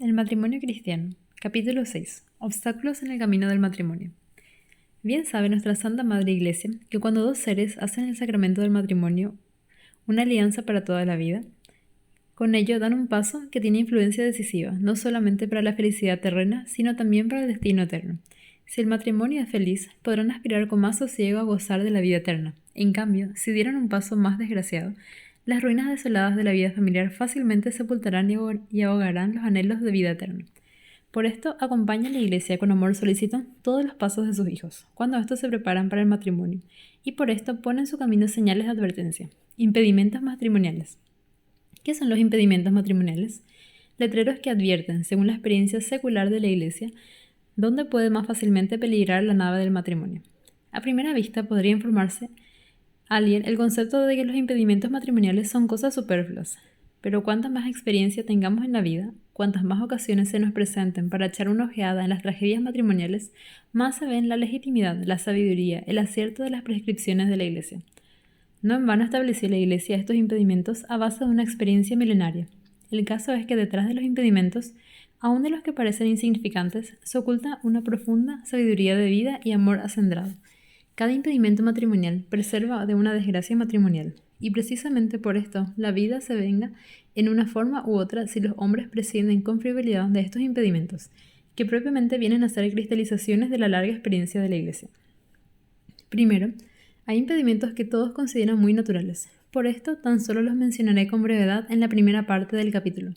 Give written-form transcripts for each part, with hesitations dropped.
El matrimonio cristiano. Capítulo 6. Obstáculos en el camino del matrimonio. Bien sabe nuestra Santa Madre Iglesia que cuando dos seres hacen el sacramento del matrimonio, una alianza para toda la vida, con ello dan un paso que tiene influencia decisiva, no solamente para la felicidad terrena, sino también para el destino eterno. Si el matrimonio es feliz, podrán aspirar con más sosiego a gozar de la vida eterna. En cambio, si dieran un paso más desgraciado, las ruinas desoladas de la vida familiar fácilmente sepultarán y ahogarán los anhelos de vida eterna. Por esto, acompaña a la Iglesia con amor solícito todos los pasos de sus hijos, cuando estos se preparan para el matrimonio, y por esto pone en su camino señales de advertencia. Impedimentos matrimoniales. ¿Qué son los impedimentos matrimoniales? Letreros que advierten, según la experiencia secular de la Iglesia, dónde puede más fácilmente peligrar la nave del matrimonio. A primera vista podría informarse alguien el concepto de que los impedimentos matrimoniales son cosas superfluas, pero cuanta más experiencia tengamos en la vida, cuantas más ocasiones se nos presenten para echar una ojeada en las tragedias matrimoniales, más se ven la legitimidad, la sabiduría, el acierto de las prescripciones de la Iglesia. No en vano estableció la Iglesia estos impedimentos a base de una experiencia milenaria. El caso es que detrás de los impedimentos, aun de los que parecen insignificantes, se oculta una profunda sabiduría de vida y amor acendrado. Cada impedimento matrimonial preserva de una desgracia matrimonial, y precisamente por esto la vida se venga en una forma u otra si los hombres prescinden con frivolidad de estos impedimentos, que propiamente vienen a ser cristalizaciones de la larga experiencia de la Iglesia. Primero, hay impedimentos que todos consideran muy naturales. Por esto, tan solo los mencionaré con brevedad en la primera parte del capítulo,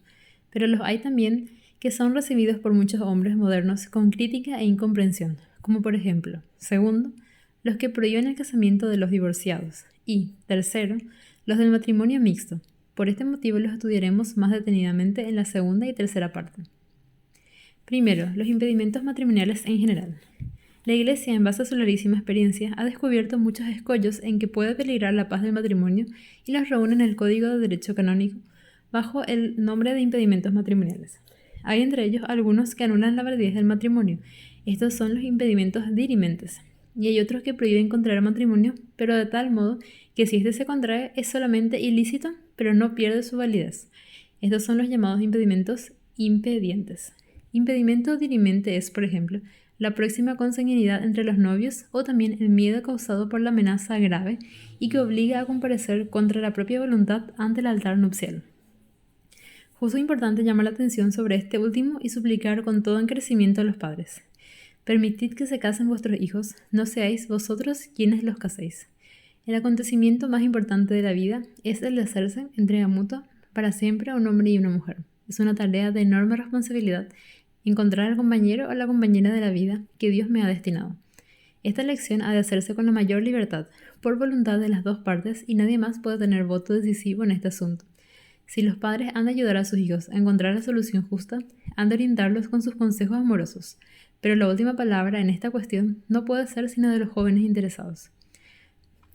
pero los hay también que son recibidos por muchos hombres modernos con crítica e incomprensión, como por ejemplo, segundo, los que prohíben el casamiento de los divorciados, y, tercero, los del matrimonio mixto. Por este motivo los estudiaremos más detenidamente en la segunda y tercera parte. Primero, los impedimentos matrimoniales en general. La Iglesia, en base a su larguísima experiencia, ha descubierto muchos escollos en que puede peligrar la paz del matrimonio y los reúne en el Código de Derecho Canónico bajo el nombre de impedimentos matrimoniales. Hay entre ellos algunos que anulan la validez del matrimonio. Estos son los impedimentos dirimentes. Y hay otros que prohíben contraer matrimonio, pero de tal modo que si éste se contrae es solamente ilícito, pero no pierde su validez. Estos son los llamados impedimentos impedientes. Impedimento dirimente es, por ejemplo, la próxima consanguinidad entre los novios o también el miedo causado por la amenaza grave y que obliga a comparecer contra la propia voluntad ante el altar nupcial. Justo importante llamar la atención sobre este último y suplicar con todo encarecimiento a los padres. Permitid que se casen vuestros hijos, no seáis vosotros quienes los caséis. El acontecimiento más importante de la vida es el de hacerse, entrega mutua, para siempre a un hombre y una mujer. Es una tarea de enorme responsabilidad encontrar al compañero o la compañera de la vida que Dios me ha destinado. Esta elección ha de hacerse con la mayor libertad, por voluntad de las dos partes, y nadie más puede tener voto decisivo en este asunto. Si los padres han de ayudar a sus hijos a encontrar la solución justa, han de orientarlos con sus consejos amorosos, pero la última palabra en esta cuestión no puede ser sino de los jóvenes interesados.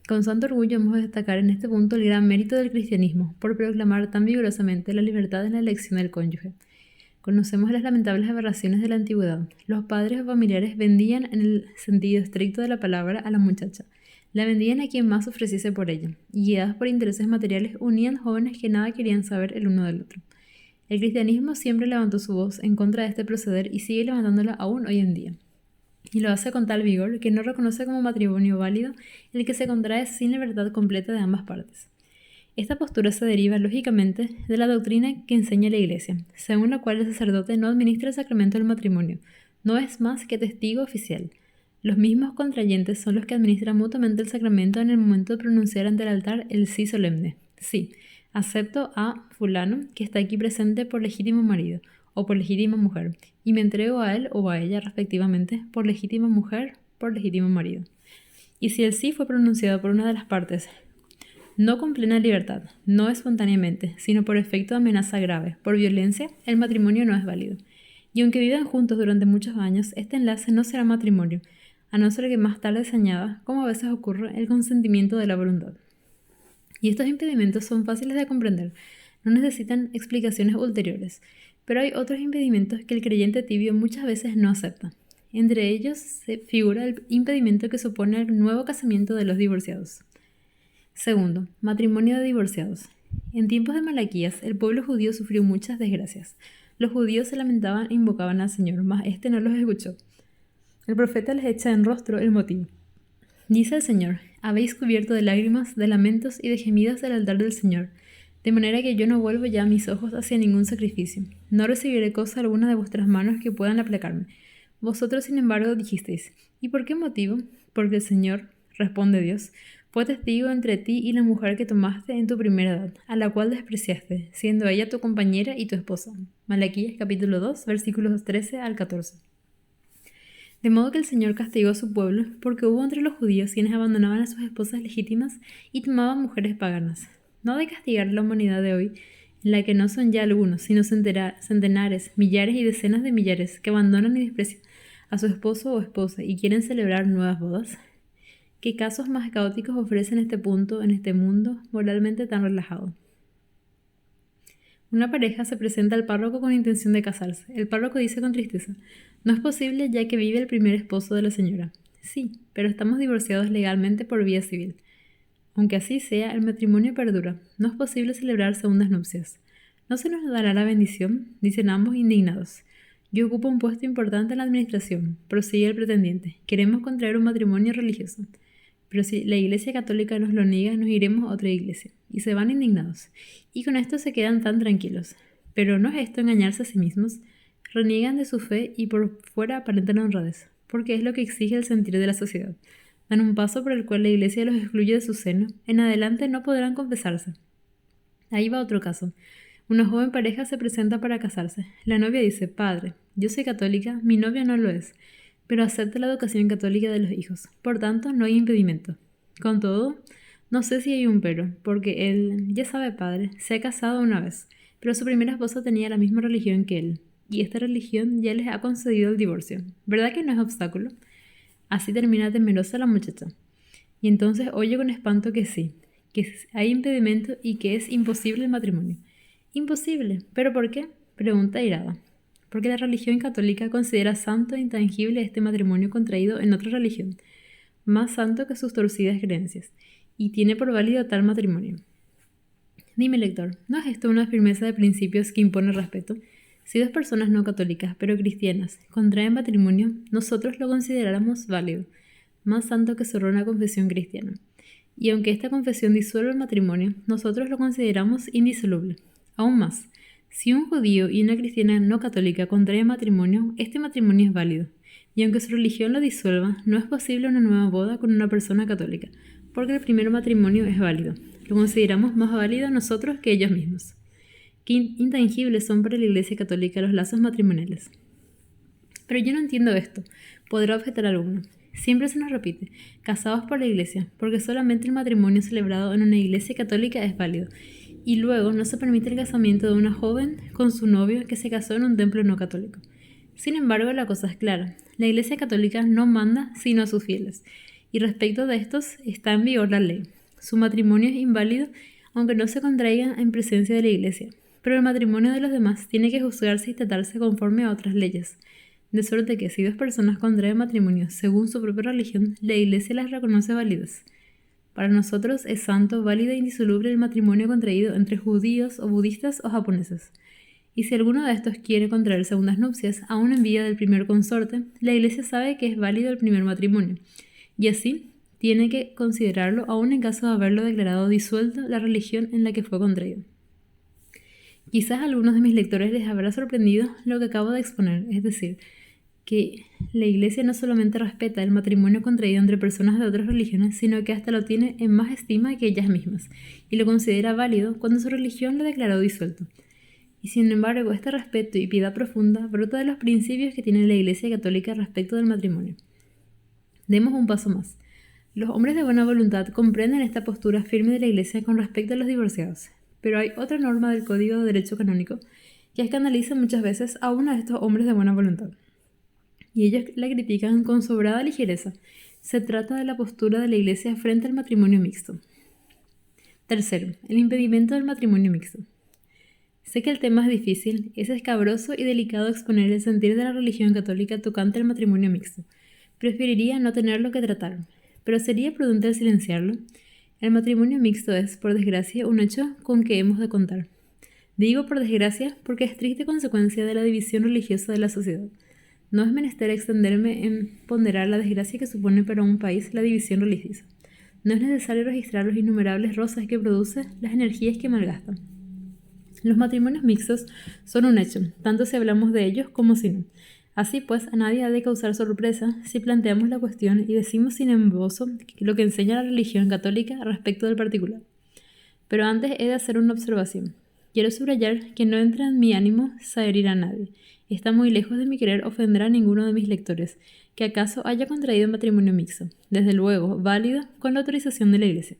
Con santo orgullo hemos de destacar en este punto el gran mérito del cristianismo por proclamar tan vigorosamente la libertad en la elección del cónyuge. Conocemos las lamentables aberraciones de la antigüedad. Los padres o familiares vendían en el sentido estricto de la palabra a la muchacha. La vendían a quien más ofreciese por ella, y guiadas por intereses materiales unían jóvenes que nada querían saber el uno del otro. El cristianismo siempre levantó su voz en contra de este proceder y sigue levantándola aún hoy en día. Y lo hace con tal vigor que no reconoce como matrimonio válido el que se contrae sin libertad completa de ambas partes. Esta postura se deriva, lógicamente, de la doctrina que enseña la Iglesia, según la cual el sacerdote no administra el sacramento del matrimonio, no es más que testigo oficial. Los mismos contrayentes son los que administran mutuamente el sacramento en el momento de pronunciar ante el altar el sí solemne. Sí, acepto a fulano que está aquí presente por legítimo marido o por legítima mujer, y me entrego a él o a ella respectivamente por legítima mujer, por legítimo marido. Y si el sí fue pronunciado por una de las partes, no con plena libertad, no espontáneamente, sino por efecto de amenaza grave, por violencia, el matrimonio no es válido. Y aunque vivan juntos durante muchos años, este enlace no será matrimonio, a no ser que más tarde se añada, como a veces ocurre, el consentimiento de la voluntad. Y estos impedimentos son fáciles de comprender, no necesitan explicaciones ulteriores, pero hay otros impedimentos que el creyente tibio muchas veces no acepta. Entre ellos se figura el impedimento que supone el nuevo casamiento de los divorciados. Segundo, matrimonio de divorciados. En tiempos de Malaquías, el pueblo judío sufrió muchas desgracias. Los judíos se lamentaban e invocaban al Señor, mas éste no los escuchó. El profeta les echa en rostro el motivo. Dice el Señor: habéis cubierto de lágrimas, de lamentos y de gemidos el altar del Señor, de manera que yo no vuelvo ya mis ojos hacia ningún sacrificio. No recibiré cosa alguna de vuestras manos que puedan aplacarme. Vosotros, sin embargo, dijisteis: ¿y por qué motivo? Porque el Señor, responde Dios, fue testigo entre ti y la mujer que tomaste en tu primera edad, a la cual despreciaste, siendo ella tu compañera y tu esposa. Malaquías capítulo 2, versículos 13 al 14. De modo que el Señor castigó a su pueblo, porque hubo entre los judíos quienes abandonaban a sus esposas legítimas y tomaban mujeres paganas. No de castigar la humanidad de hoy, en la que no son ya algunos, sino centenares, millares y decenas de millares que abandonan y desprecian a su esposo o esposa y quieren celebrar nuevas bodas. ¿Qué casos más caóticos ofrecen este punto en este mundo moralmente tan relajado? Una pareja se presenta al párroco con intención de casarse. El párroco dice con tristeza: no es posible, ya que vive el primer esposo de la señora. Sí, pero estamos divorciados legalmente por vía civil. Aunque así sea, el matrimonio perdura. No es posible celebrar segundas nupcias. ¿No se nos dará la bendición?, dicen ambos indignados. Yo ocupo un puesto importante en la administración, prosigue el pretendiente. Queremos contraer un matrimonio religioso. Pero si la Iglesia Católica nos lo niega, nos iremos a otra iglesia. Y se van indignados. Y con esto se quedan tan tranquilos. Pero ¿no es esto engañarse a sí mismos? Reniegan de su fe y por fuera aparentan honradez, porque es lo que exige el sentir de la sociedad. Dan un paso por el cual la Iglesia los excluye de su seno. En adelante no podrán confesarse. Ahí va otro caso. Una joven pareja se presenta para casarse. La novia dice: padre, yo soy católica, mi novia no lo es, pero acepta la educación católica de los hijos. Por tanto, no hay impedimento. Con todo, no sé si hay un pero, porque él, ya sabe padre, se ha casado una vez, pero su primera esposa tenía la misma religión que él, y esta religión ya les ha concedido el divorcio. ¿Verdad que no es obstáculo? Así termina temerosa la muchacha. Y entonces oye con espanto que sí, que hay impedimento y que es imposible el matrimonio. Imposible, ¿pero por qué?, pregunta irada. Porque la religión católica considera santo e intangible este matrimonio contraído en otra religión, más santo que sus torcidas creencias, y tiene por válido tal matrimonio. Dime, lector, ¿no es esto una firmeza de principios que impone respeto? Si dos personas no católicas, pero cristianas, contraen matrimonio, nosotros lo consideráramos válido, más santo que solo una confesión cristiana. Y aunque esta confesión disuelva el matrimonio, nosotros lo consideramos indisoluble. Aún más, si un judío y una cristiana no católica contraen matrimonio, este matrimonio es válido. Y aunque su religión lo disuelva, no es posible una nueva boda con una persona católica, porque el primer matrimonio es válido. Lo consideramos más válido nosotros que ellos mismos. Qué intangibles son para la Iglesia Católica los lazos matrimoniales. Pero yo no entiendo esto, podrá objetar alguno. Siempre se nos repite: casados por la Iglesia, porque solamente el matrimonio celebrado en una Iglesia Católica es válido. Y luego no se permite el casamiento de una joven con su novio que se casó en un templo no católico. Sin embargo, la cosa es clara: la Iglesia Católica no manda sino a sus fieles, y respecto de estos está en vigor la ley. Su matrimonio es inválido aunque no se contraiga en presencia de la Iglesia, pero el matrimonio de los demás tiene que juzgarse y tratarse conforme a otras leyes, de suerte que si dos personas contraen matrimonio según su propia religión, la Iglesia las reconoce válidas. Para nosotros es santo, válido e indisoluble el matrimonio contraído entre judíos o budistas o japoneses. Y si alguno de estos quiere contraer segundas nupcias, aún en vida del primer consorte, la Iglesia sabe que es válido el primer matrimonio, y así tiene que considerarlo aún en caso de haberlo declarado disuelto la religión en la que fue contraído. Quizás a algunos de mis lectores les habrá sorprendido lo que acabo de exponer, es decir, que la Iglesia no solamente respeta el matrimonio contraído entre personas de otras religiones, sino que hasta lo tiene en más estima que ellas mismas, y lo considera válido cuando su religión lo declaró disuelto. Y sin embargo, este respeto y piedad profunda brota de los principios que tiene la Iglesia Católica respecto del matrimonio. Demos un paso más. Los hombres de buena voluntad comprenden esta postura firme de la Iglesia con respecto a los divorciados, pero hay otra norma del Código de Derecho Canónico que escandaliza muchas veces a uno de estos hombres de buena voluntad, y ellos la critican con sobrada ligereza. Se trata de la postura de la Iglesia frente al matrimonio mixto. Tercero, el impedimento del matrimonio mixto. Sé que el tema es difícil, es escabroso y delicado exponer el sentir de la religión católica tocante al matrimonio mixto. Preferiría no tenerlo que tratar, pero sería prudente silenciarlo. El matrimonio mixto es, por desgracia, un hecho con que hemos de contar. Digo por desgracia porque es triste consecuencia de la división religiosa de la sociedad. No es menester extenderme en ponderar la desgracia que supone para un país la división religiosa. No es necesario registrar los innumerables rosas que produce, las energías que malgastan. Los matrimonios mixtos son un hecho, tanto si hablamos de ellos como si no. Así pues, a nadie ha de causar sorpresa si planteamos la cuestión y decimos sin embozo lo que enseña la religión católica respecto del particular. Pero antes he de hacer una observación. Quiero subrayar que no entra en mi ánimo herir a nadie. Está muy lejos de mi querer ofender a ninguno de mis lectores, que acaso haya contraído matrimonio mixto, desde luego válido con la autorización de la Iglesia.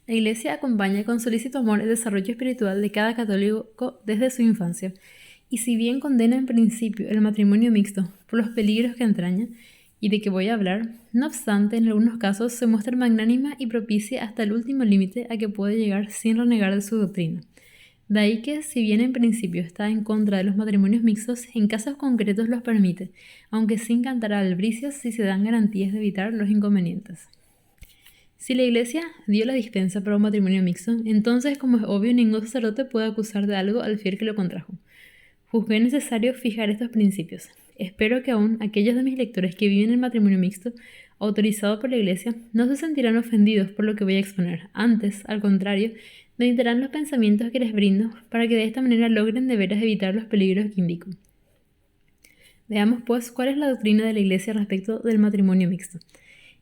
La Iglesia acompaña con solícito amor el desarrollo espiritual de cada católico desde su infancia, y si bien condena en principio el matrimonio mixto por los peligros que entraña, y de que voy a hablar, no obstante, en algunos casos se muestra magnánima y propicia hasta el último límite a que puede llegar sin renegar de su doctrina. De ahí que, si bien en principio está en contra de los matrimonios mixtos, en casos concretos los permite, aunque sin cantar albricias si se dan garantías de evitar los inconvenientes. Si la Iglesia dio la dispensa para un matrimonio mixto, entonces, como es obvio, ningún sacerdote puede acusar de algo al fiel que lo contrajo. Juzgué necesario fijar estos principios. Espero que aún aquellos de mis lectores que viven el matrimonio mixto, autorizado por la Iglesia, no se sentirán ofendidos por lo que voy a exponer. Antes, al contrario, meditarán los pensamientos que les brindo para que de esta manera logren de veras evitar los peligros que indico. Veamos, pues, cuál es la doctrina de la Iglesia respecto del matrimonio mixto.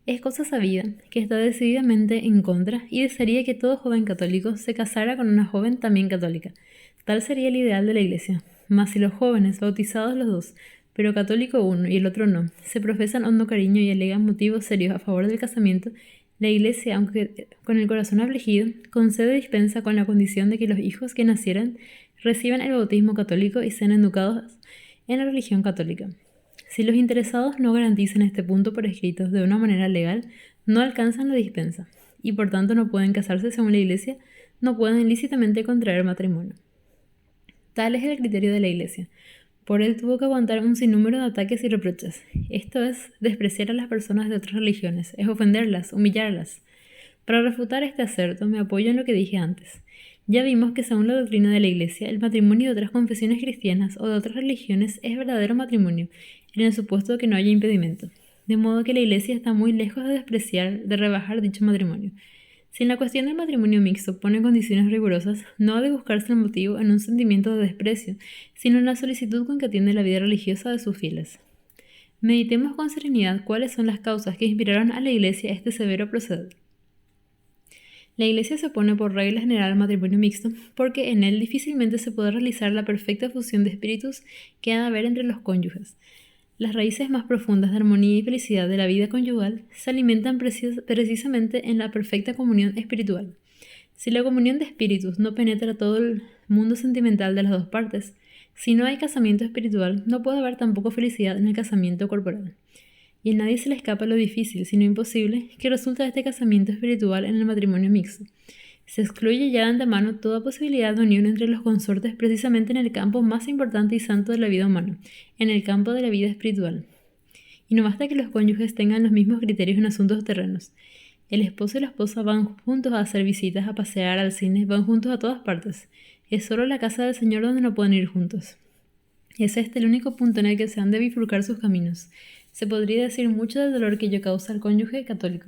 Es cosa sabida que está decididamente en contra y desearía que todo joven católico se casara con una joven también católica. Tal sería el ideal de la Iglesia. Mas si los jóvenes, bautizados los dos, pero católico uno y el otro no, se profesan hondo cariño y alegan motivos serios a favor del casamiento, la Iglesia, aunque con el corazón afligido, concede dispensa con la condición de que los hijos que nacieran reciban el bautismo católico y sean educados en la religión católica. Si los interesados no garantizan este punto por escrito de una manera legal, no alcanzan la dispensa, y por tanto no pueden casarse según la Iglesia, no pueden ilícitamente contraer matrimonio. Tal es el criterio de la Iglesia. Por él tuvo que aguantar un sinnúmero de ataques y reproches. Esto es despreciar a las personas de otras religiones, es ofenderlas, humillarlas. Para refutar este aserto me apoyo en lo que dije antes. Ya vimos que según la doctrina de la Iglesia, el matrimonio de otras confesiones cristianas o de otras religiones es verdadero matrimonio, en el supuesto de que no haya impedimento. De modo que la Iglesia está muy lejos de despreciar, de rebajar dicho matrimonio. Si en la cuestión del matrimonio mixto pone condiciones rigurosas, no ha de buscarse el motivo en un sentimiento de desprecio, sino en la solicitud con que atiende la vida religiosa de sus fieles. Meditemos con serenidad cuáles son las causas que inspiraron a la Iglesia este severo proceder. La Iglesia se opone por regla general al matrimonio mixto porque en él difícilmente se puede realizar la perfecta fusión de espíritus que ha de haber entre los cónyuges. Las raíces más profundas de armonía y felicidad de la vida conyugal se alimentan precisamente en la perfecta comunión espiritual. Si la comunión de espíritus no penetra todo el mundo sentimental de las dos partes, si no hay casamiento espiritual, no puede haber tampoco felicidad en el casamiento corporal. Y a nadie se le escapa lo difícil, sino imposible, que resulta de este casamiento espiritual en el matrimonio mixto. Se excluye ya de antemano toda posibilidad de unión entre los consortes precisamente en el campo más importante y santo de la vida humana, en el campo de la vida espiritual. Y no basta que los cónyuges tengan los mismos criterios en asuntos terrenos. El esposo y la esposa van juntos a hacer visitas, a pasear, al cine, van juntos a todas partes. Es solo la casa del Señor donde no pueden ir juntos. Es este el único punto en el que se han de bifurcar sus caminos. Se podría decir mucho del dolor que ello causa al cónyuge católico.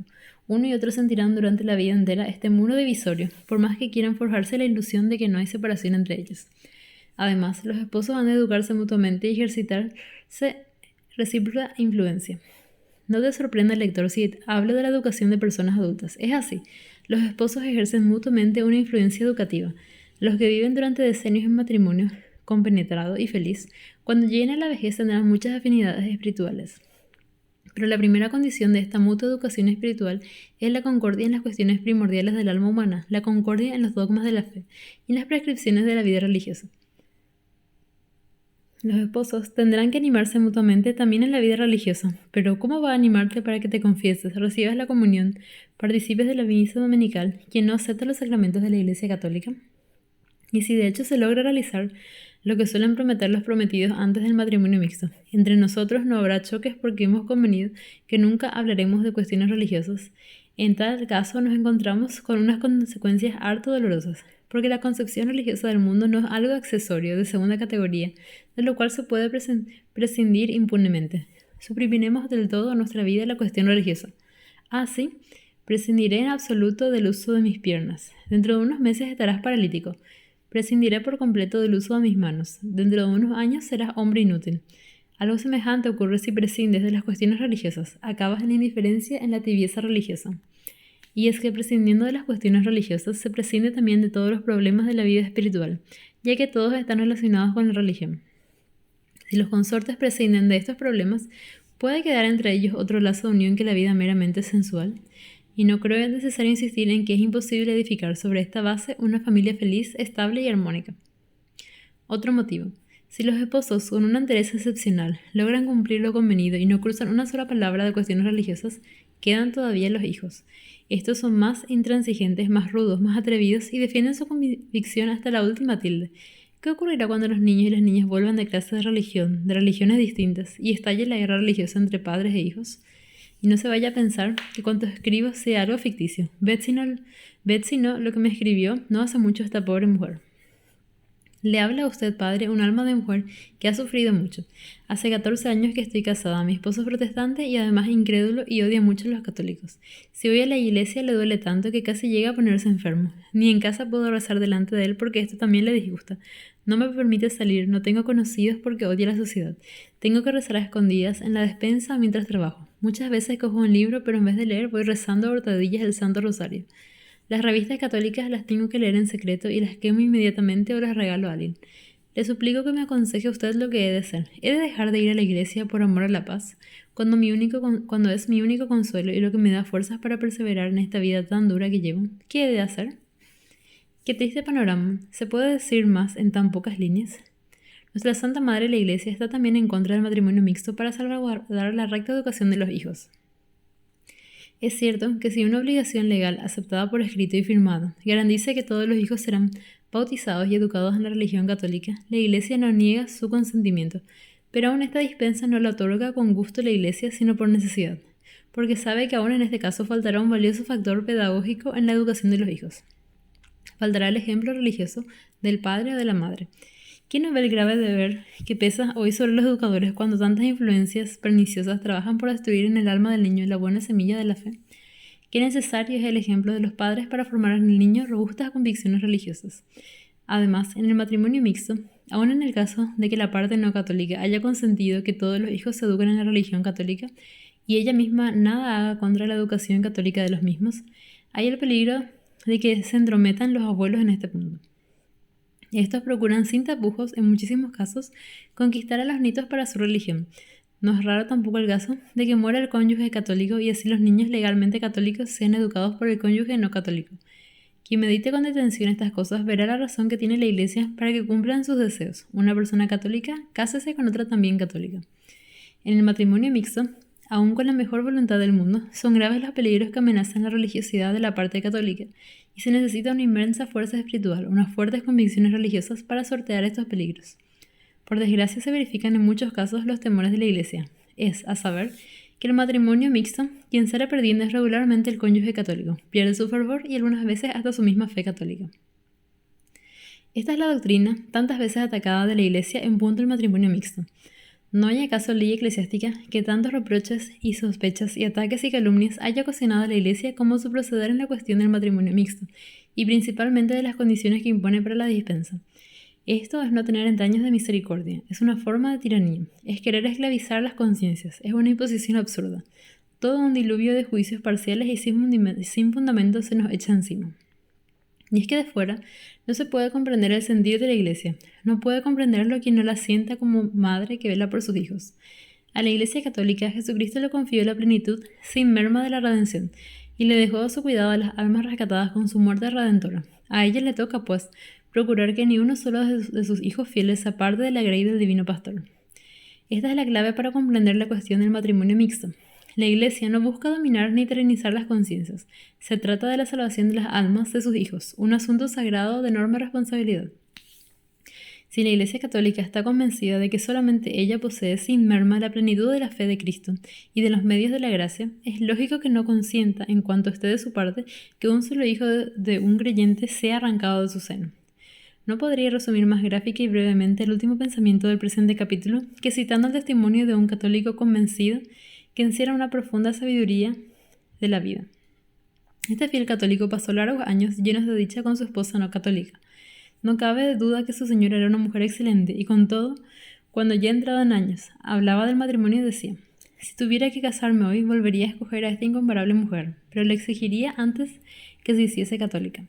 Uno y otro sentirán durante la vida entera este muro divisorio, por más que quieran forjarse la ilusión de que no hay separación entre ellos. Además, los esposos han de educarse mutuamente y ejercitarse recíproca influencia. No te sorprenda, lector, si hablo de la educación de personas adultas. Es así. Los esposos ejercen mutuamente una influencia educativa. Los que viven durante decenios en matrimonio, compenetrado y feliz, cuando lleguen a la vejez tendrán muchas afinidades espirituales. Pero la primera condición de esta mutua educación espiritual es la concordia en las cuestiones primordiales del alma humana, la concordia en los dogmas de la fe y en las prescripciones de la vida religiosa. Los esposos tendrán que animarse mutuamente también en la vida religiosa, pero ¿cómo va a animarte para que te confieses, recibas la comunión, participes de la misa dominical, quien no acepta los sacramentos de la Iglesia Católica? Y si de hecho se logra realizar lo que suelen prometer los prometidos antes del matrimonio mixto, entre nosotros no habrá choques porque hemos convenido que nunca hablaremos de cuestiones religiosas. En tal caso nos encontramos con unas consecuencias harto dolorosas. porque la concepción religiosa del mundo no es algo accesorio de segunda categoría, de lo cual se puede prescindir impunemente. Suprimiremos del todo nuestra vida la cuestión religiosa. Así, prescindiré en absoluto del uso de mis piernas. Dentro de unos meses estarás paralítico. Prescindiré por completo del uso de mis manos. Dentro de unos años serás hombre inútil. Algo semejante ocurre si prescindes de las cuestiones religiosas. Acabas en la indiferencia, en la tibieza religiosa. Y es que prescindiendo de las cuestiones religiosas, se prescinde también de todos los problemas de la vida espiritual, ya que todos están relacionados con la religión. Si los consortes prescinden de estos problemas, puede quedar entre ellos otro lazo de unión que la vida meramente sensual. Y no creo necesario insistir en que es imposible edificar sobre esta base una familia feliz, estable y armónica. Otro motivo. Si los esposos, con una entereza excepcional, logran cumplir lo convenido y no cruzan una sola palabra de cuestiones religiosas, quedan todavía los hijos. Estos son más intransigentes, más rudos, más atrevidos y defienden su convicción hasta la última tilde. ¿Qué ocurrirá cuando los niños y las niñas vuelvan de clases de religión, de religiones distintas, y estalle la guerra religiosa entre padres e hijos? Y no se vaya a pensar que cuanto escribo sea algo ficticio. Betsy no, lo que me escribió no hace mucho esta pobre mujer. Le habla a usted, padre, un alma de mujer que ha sufrido mucho. Hace 14 años que estoy casada. Mi esposo es protestante y además incrédulo y odia mucho a los católicos. Si voy a la iglesia le duele tanto que casi llega a ponerse enfermo. Ni en casa puedo rezar delante de él porque esto también le disgusta. No me permite salir, no tengo conocidos porque odia la sociedad. Tengo que rezar a escondidas en la despensa mientras trabajo. Muchas veces cojo un libro, pero en vez de leer voy rezando a hurtadillas el Santo Rosario. Las revistas católicas las tengo que leer en secreto y las quemo inmediatamente o las regalo a alguien. Le suplico que me aconseje usted lo que he de hacer. ¿He de dejar de ir a la iglesia por amor a la paz, cuando es mi único consuelo y lo que me da fuerzas para perseverar en esta vida tan dura que llevo? ¿Qué he de hacer? Qué triste panorama. ¿Se puede decir más en tan pocas líneas? Nuestra Santa Madre la Iglesia está también en contra del matrimonio mixto para salvaguardar la recta educación de los hijos. Es cierto que si una obligación legal aceptada por escrito y firmada garantiza que todos los hijos serán bautizados y educados en la religión católica, la Iglesia no niega su consentimiento, pero aún esta dispensa no la otorga con gusto la Iglesia, sino por necesidad, porque sabe que aún en este caso faltará un valioso factor pedagógico en la educación de los hijos. Faltará el ejemplo religioso del padre o de la madre. ¿Quién no ve el grave deber que pesa hoy sobre los educadores cuando tantas influencias perniciosas trabajan por destruir en el alma del niño la buena semilla de la fe? Qué necesario es el ejemplo de los padres para formar en el niño robustas convicciones religiosas. Además, en el matrimonio mixto, aun en el caso de que la parte no católica haya consentido que todos los hijos se eduquen en la religión católica y ella misma nada haga contra la educación católica de los mismos, hay el peligro de que se entrometan los abuelos en este punto. Estos procuran sin tapujos, en muchísimos casos, conquistar a los nietos para su religión. No es raro tampoco el caso de que muera el cónyuge católico y así los niños legalmente católicos sean educados por el cónyuge no católico. Quien medite con detención estas cosas verá la razón que tiene la Iglesia para que cumplan sus deseos. Una persona católica, cásese con otra también católica. En el matrimonio mixto, aun con la mejor voluntad del mundo, son graves los peligros que amenazan la religiosidad de la parte católica, y se necesita una inmensa fuerza espiritual, unas fuertes convicciones religiosas para sortear estos peligros. Por desgracia se verifican en muchos casos los temores de la Iglesia. Es, a saber, que el matrimonio mixto, quien sale perdiendo es regularmente el cónyuge católico, pierde su fervor y algunas veces hasta su misma fe católica. Esta es la doctrina, tantas veces atacada de la Iglesia en punto del matrimonio mixto. ¿No hay acaso ley eclesiástica que tantos reproches y sospechas y ataques y calumnias haya ocasionado a la Iglesia como su proceder en la cuestión del matrimonio mixto, y principalmente de las condiciones que impone para la dispensa? Esto es no tener entrañas de misericordia, es una forma de tiranía, es querer esclavizar las conciencias, es una imposición absurda. Todo un diluvio de juicios parciales y sin fundamento se nos echa encima. Y es que de fuera no se puede comprender el sentir de la Iglesia, no puede comprenderlo quien no la sienta como madre que vela por sus hijos. A la Iglesia católica Jesucristo le confió la plenitud sin merma de la redención y le dejó a su cuidado a las almas rescatadas con su muerte redentora. A ella le toca, pues, procurar que ni uno solo de sus hijos fieles se aparte de la grey del divino pastor. Esta es la clave para comprender la cuestión del matrimonio mixto. La Iglesia no busca dominar ni tiranizar las conciencias. Se trata de la salvación de las almas de sus hijos, un asunto sagrado de enorme responsabilidad. Si la Iglesia Católica está convencida de que solamente ella posee sin merma la plenitud de la fe de Cristo y de los medios de la gracia, es lógico que no consienta, en cuanto esté de su parte, que un solo hijo de un creyente sea arrancado de su seno. No podría resumir más gráfica y brevemente el último pensamiento del presente capítulo que citando el testimonio de un católico convencido que encierra una profunda sabiduría de la vida. Este fiel católico pasó largos años llenos de dicha con su esposa no católica. No cabe duda que su señora era una mujer excelente y con todo, cuando ya entrado en años, hablaba del matrimonio y decía: si tuviera que casarme hoy, volvería a escoger a esta incomparable mujer, pero le exigiría antes que se hiciese católica.